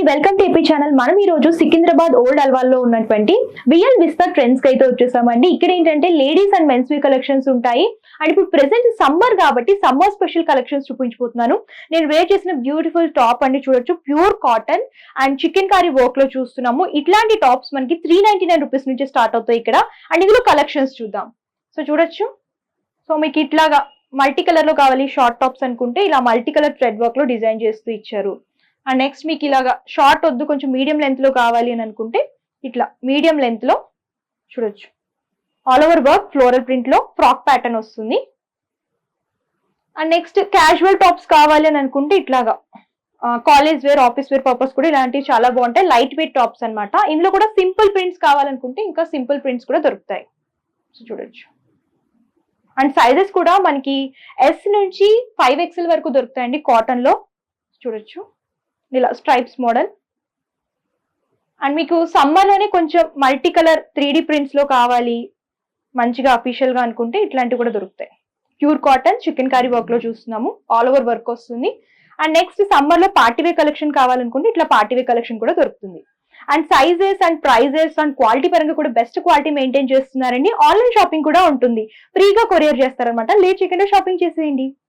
Welcome to AP channel. మనం ఈ రోజు సికింద్రాబాద్ ఓల్డ్ అల్వాల్లో ఉన్నటువంటి విఎల్ విస్తా ట్రెండ్స్ కి అయితే వచ్చేసామండి. ఇక్కడ ఏంటంటే ladies and mens wear collections ఉంటాయి. అండ్ ఇప్పుడు ప్రెసెంట్ సమ్మర్ కాబట్టి సమ్మర్ స్పెషల్ కలెక్షన్స్ చూపించబోతున్నాను. నేను వేర్ చేసిన బ్యూటిఫుల్ టాప్ అండి, చూడొచ్చు pure cotton and chikankari work లో చూస్తున్నాము. ఇట్లాంటి టాప్స్ మనకి 399 రూపీస్ నుంచి స్టార్ట్ అవుతాయి ఇక్కడ. అండ్ ఇందులో కలెక్షన్స్ చూద్దాం. సో చూడొచ్చు. సో మీకు ఇట్లాగా మల్టీ కలర్ లో కావాలి షార్ట్ టాప్స్ అనుకుంటే ఇలా మల్టీ కలర్ థ్రెడ్ వర్క్ లో డిజైన్ చేస్తూ ఇచ్చారు. అండ్ నెక్స్ట్ మీకు ఇలాగా షార్ట్ వద్దు కొంచెం మీడియం లెంత్ లో కావాలి అని అనుకుంటే ఇట్లా మీడియం లెంత్ లో చూడొచ్చు. All over work floral print లో ఫ్రాక్ ప్యాటర్న్ వస్తుంది. అండ్ నెక్స్ట్ క్యాజువల్ టాప్స్ కావాలి అని అనుకుంటే ఇట్లాగా college wear office wear purpose కూడా ఇలాంటివి చాలా బాగుంటాయి. లైట్ వెయిట్ టాప్స్ అనమాట. ఇందులో కూడా సింపుల్ ప్రింట్స్ కావాలనుకుంటే ఇంకా సింపుల్ ప్రింట్స్ కూడా దొరుకుతాయి. సో చూడొచ్చు. అండ్ సైజెస్ కూడా మనకి ఎస్ నుంచి 5XL వరకు దొరుకుతాయండి కాటన్ లో. చూడొచ్చు ఇలా స్ట్రైప్స్ మోడల్. అండ్ మీకు సమ్మర్ లోనే కొంచెం మల్టీ కలర్ 3D ప్రింట్స్ లో కావాలి మంచిగా అఫీషియల్ గా అనుకుంటే ఇట్లాంటివి కూడా దొరుకుతాయి. Pure cotton chikankari work లో చూస్తున్నాము. ఆల్ ఓవర్ వర్క్ వస్తుంది. అండ్ నెక్స్ట్ సమ్మర్ లో పార్టీవేర్ కలెక్షన్ కావాలనుకుంటే ఇట్లా పార్టీవేర్ కలెక్షన్ కూడా దొరుకుతుంది. And sizes and prices and quality పరంగా కూడా బెస్ట్ క్వాలిటీ మెయింటైన్ చేస్తున్నారండి. ఆన్లైన్ షాపింగ్ కూడా ఉంటుంది. ఫ్రీగా కొరియర్ చేస్తారనమాట. లేట్ చేయకుండా షాపింగ్ చేసేయండి.